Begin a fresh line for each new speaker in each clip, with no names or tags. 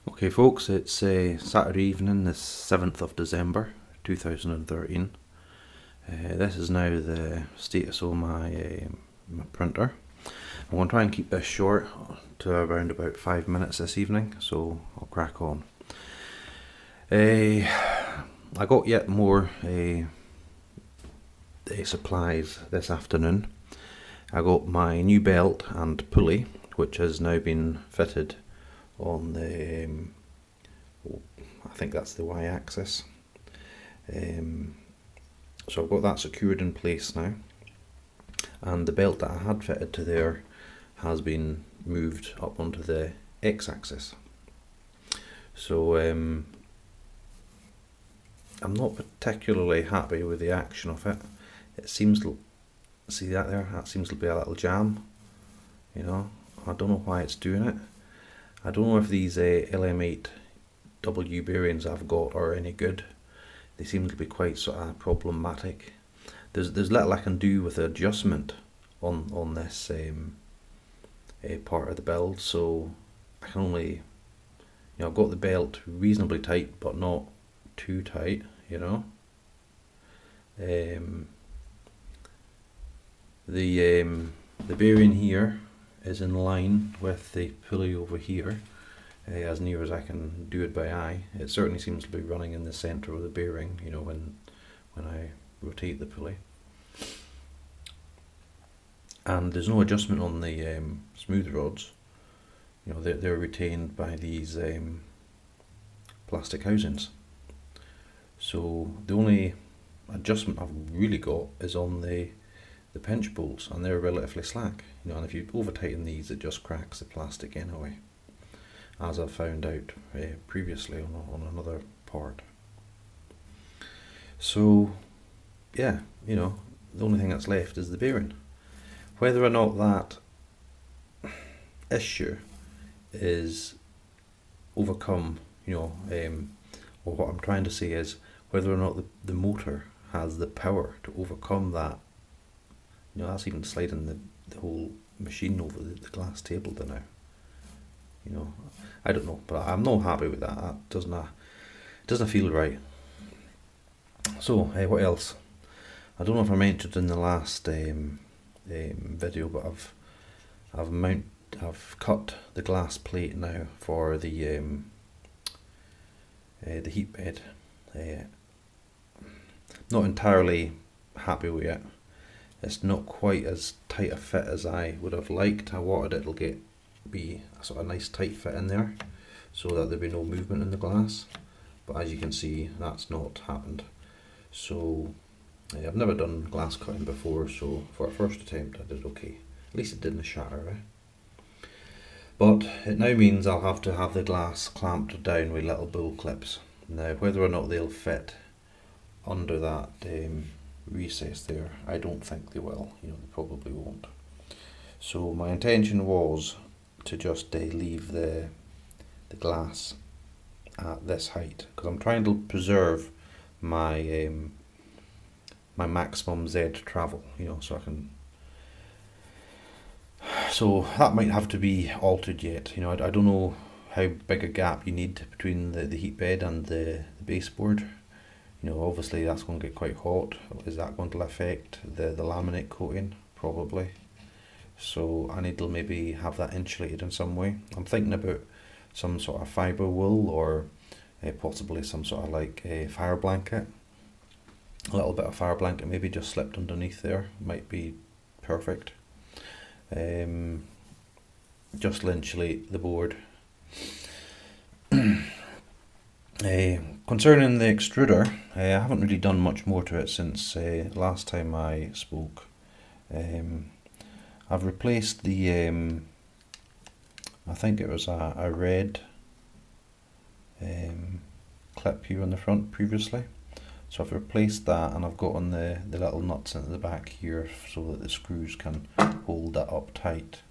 Okay folks, it's Saturday evening, the 7th of December 2013. This is now the status of my printer. I'm going to try and keep this short to around about 5 minutes this evening, so I'll crack on. I got yet more supplies this afternoon. I got my new belt and pulley, which has now been fitted on the I think that's the y-axis. So I've got that secured in place now, and the belt that I had fitted to there has been moved up onto the x-axis. So I'm not particularly happy with the action of it. It seems to, see that there? That seems to be a little jam. You know, I don't know why it's doing it. I don't know if these LM8W bearings I've got are any good. They seem to be quite sort of problematic. There's little I can do with the adjustment on this part of the build, so I can only, I've got the belt reasonably tight but not too tight, The bearing here is in line with the pulley over here, as near as I can do it by eye. It certainly seems to be running in the centre of the bearing, when I rotate the pulley. And there's no adjustment on the smooth rods. They're retained by these plastic housings. So the only adjustment I've really got is on the pinch bolts, and they're relatively slack. And if you over tighten these, it just cracks the plastic anyway, as I've found out previously on another part. So yeah, the only thing that's left is the bearing. Whether or not that issue is overcome, or what I'm trying to say is whether or not the motor has the power to overcome that. That's even sliding the whole machine over the glass table there now. I don't know, but I'm not happy with that. That doesn't feel right. So what else? I don't know if I mentioned in the last video, but I've cut the glass plate now for the heat bed. Not entirely happy with it. It's not quite as tight a fit as I would have liked. I wanted it to be a sort of nice tight fit in there, so that there'd be no movement in the glass. But as you can see, that's not happened. So I've never done glass cutting before, so for a first attempt I did okay. At least it didn't shatter. But it now means I'll have to have the glass clamped down with little bull clips. Now whether or not they'll fit under that recess there, I don't think they will. They probably won't. So my intention was to just leave the glass at this height, because I'm trying to preserve my my maximum Z travel, so that might have to be altered yet. I don't know how big a gap you need between the heat bed and the baseboard. Obviously that's going to get quite hot. Is that going to affect the laminate coating? Probably. So I need to maybe have that insulated in some way. I'm thinking about some sort of fibre wool, or possibly some sort of like a fire blanket. A little bit of fire blanket maybe just slipped underneath there might be perfect. Just to insulate the board. Concerning the extruder, I haven't really done much more to it since last time I spoke. I've replaced the I think it was a red clip here on the front previously, so I've replaced that, and I've got on the little nuts at the back here so that the screws can hold that up tight.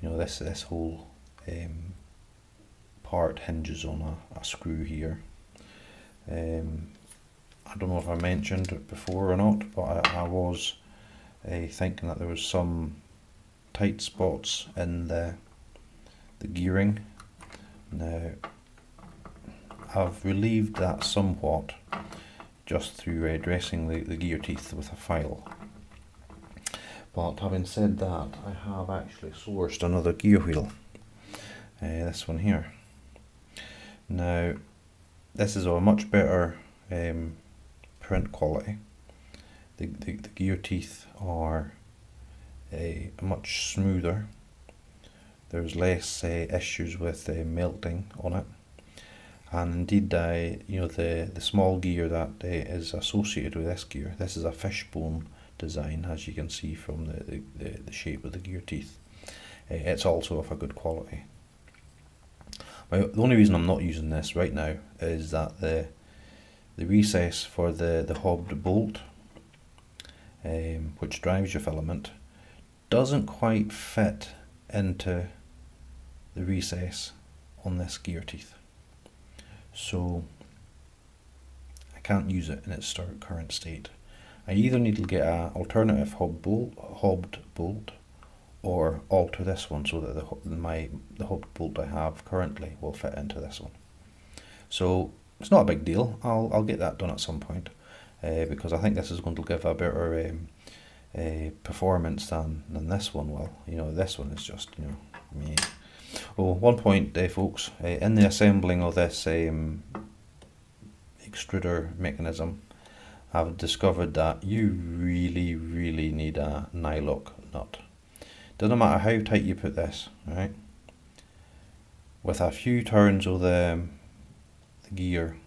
This whole part hinges on a screw here. I don't know if I mentioned it before or not, but I was thinking that there was some tight spots in the the gearing. Now I've relieved that somewhat just through dressing the gear teeth with a file. But having said that, I have actually sourced another gear wheel, this one here. Now this is a much better print quality. The gear teeth are much smoother. There's less issues with melting on it, and indeed, the small gear that is associated with this gear. This is a fishbone design, as you can see from the shape of the gear teeth. It's also of a good quality. The only reason I'm not using this right now is that the recess for the hobbed bolt, which drives your filament, doesn't quite fit into the recess on this gear teeth, so I can't use it in its current state. I either need to get an alternative hobbed bolt, or alter this one so that the hobbed bolt I have currently will fit into this one. So it's not a big deal. I'll get that done at some point, because I think this is going to give a better performance than this one will. This one is just me. Oh, one point, folks, in the assembling of this extruder mechanism, I've discovered that you really need a nylock nut. Doesn't matter how tight you put this, right? With a few turns of the gear,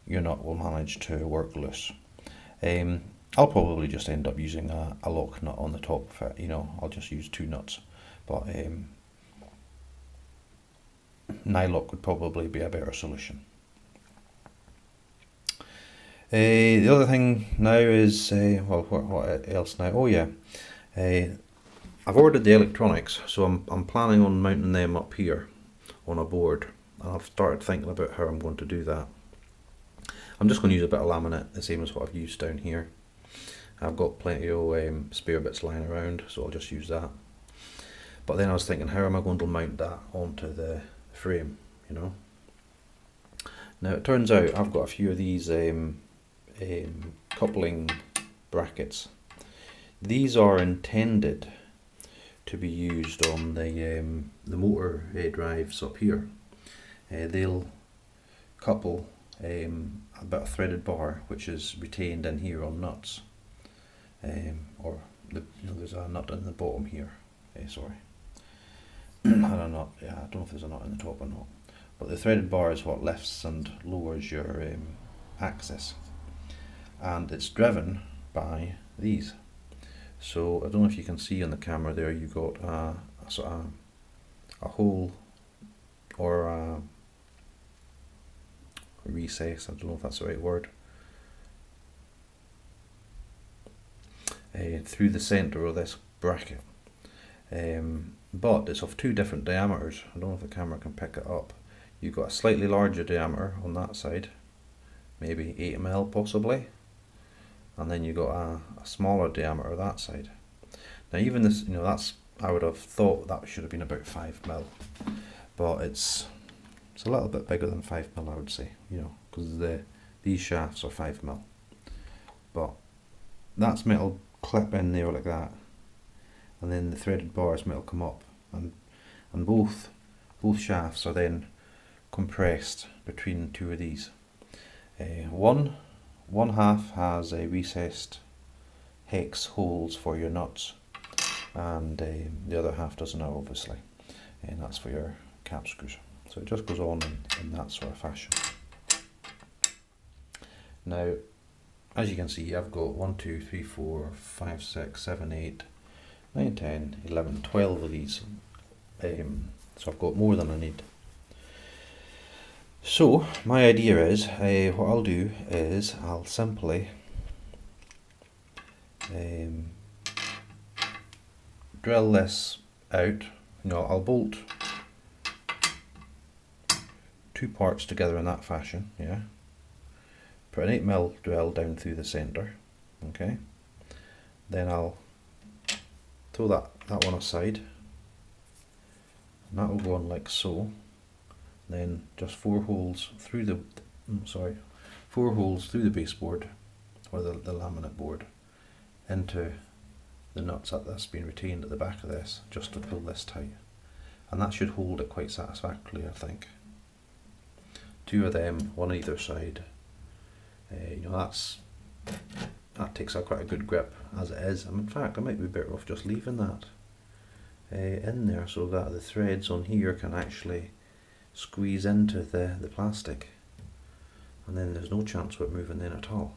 your nut will manage to work loose. I'll probably just end up using a lock nut on the top of it. I'll just use 2 nuts, but nylock would probably be a better solution. The other thing now is, what else now? Oh yeah, I've ordered the electronics, so I'm planning on mounting them up here on a board, and I've started thinking about how I'm going to do that. I'm just going to use a bit of laminate, the same as what I've used down here. I've got plenty of spare bits lying around, so I'll just use that. But then I was thinking, how am I going to mount that onto the frame, Now it turns out I've got a few of these coupling brackets. These are intended to be used on the motor drives up here. They'll couple a bit of threaded bar, which is retained in here on nuts, or there's a nut in the bottom here. Sorry, I don't know if there's a nut in the top or not. But the threaded bar is what lifts and lowers your axis, and it's driven by these. So I don't know if you can see on the camera there, you've got a sort of a hole or a recess, I don't know if that's the right word, through the centre of this bracket, but it's of 2 different diameters. I don't know if the camera can pick it up. You've got a slightly larger diameter on that side, maybe 8 mm possibly, and then you've got a smaller diameter that side. Now even this, that's, I would have thought that should have been about 5 mm, but it's a little bit bigger than 5 mm, I would say, because these shafts are 5 mm. But that's metal clip in there like that, and then the threaded bars metal come up, and both shafts are then compressed between 2 of these. One half has a recessed hex holes for your nuts, and the other half doesn't, obviously, and that's for your cap screws. So it just goes on in that sort of fashion. Now, as you can see, I've got 1, 2, 3, 4, 5, 6, 7, 8, 9, 10, 11, 12 of these. So I've got more than I need. So my idea is, what I'll do is I'll simply drill this out. I'll bolt 2 parts together in that fashion, yeah. Put an 8 mm drill down through the centre, okay. Then I'll throw that one aside, And that will go on like so. Then just 4 holes through the 4 holes through the baseboard, or the laminate board, into the nuts that's been retained at the back of this, just to pull this tight. And that should hold it quite satisfactorily, I think. 2 of them, one either side. That takes quite a good grip as it is. In fact, I might be better off just leaving that in there, so that the threads on here can actually squeeze into the plastic, and then there's no chance of it moving in at all.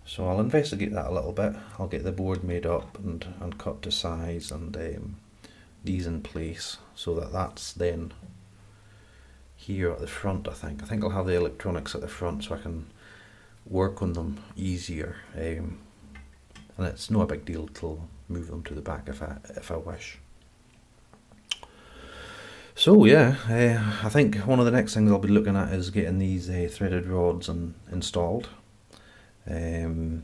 So I'll investigate that a little bit. I'll get the board made up and cut to size, and these in place, so that's then here at the front. I think I'll have the electronics at the front so I can work on them easier, and it's no big deal to move them to the back if I wish. So yeah, I think one of the next things I'll be looking at is getting these threaded rods installed, getting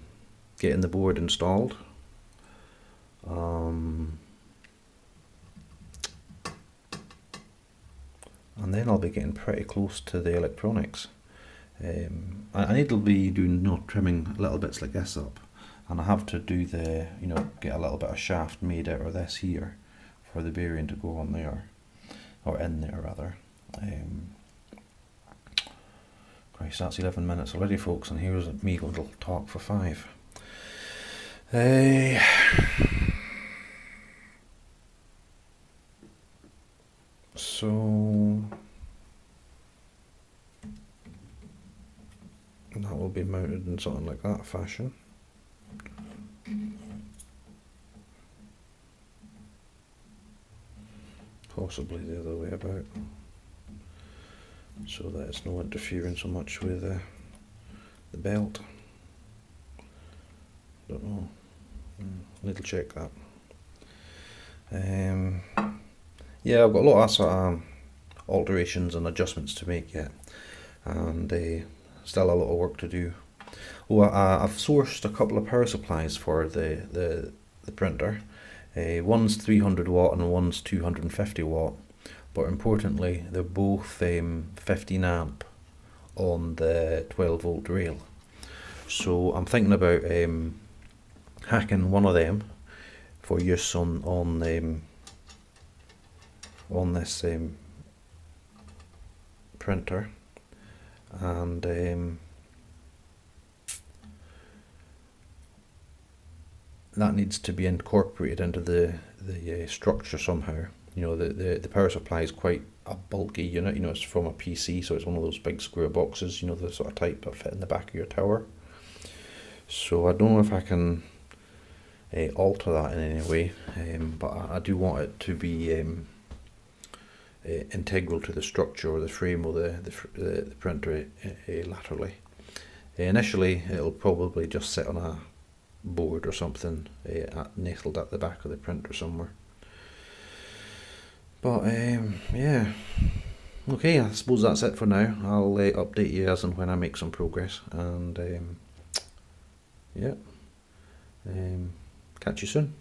the board installed, and then I'll be getting pretty close to the electronics. I need to be doing trimming little bits like this up, and I have to do get a little bit of shaft made out of this here for the bearing to go on there, or in there rather. Christ, that's 11 minutes already, folks, and here's me going to talk for 5. So that will be mounted in something like that fashion. Possibly the other way about, so that it's not interfering so much with the belt. Don't know. Need to check that. Yeah, I've got a lot of sort of alterations and adjustments to make yet, and still a lot of work to do. I've sourced a couple of power supplies for the printer. One's 300 watt and one's 250 watt, but importantly they're both 15 amp on the 12 volt rail. So I'm thinking about hacking one of them for use on this printer, and that needs to be incorporated into the structure somehow. The power supply is quite a bulky unit. It's from a PC, so it's one of those big square boxes, the sort of type that fit in the back of your tower. So I don't know if I can alter that in any way, but I do want it to be integral to the structure or the frame of the printer laterally. Initially it'll probably just sit on a board or something nestled at the back of the printer somewhere. But yeah, okay, I suppose that's it for now. I'll update you as and when I make some progress, and yeah, catch you soon.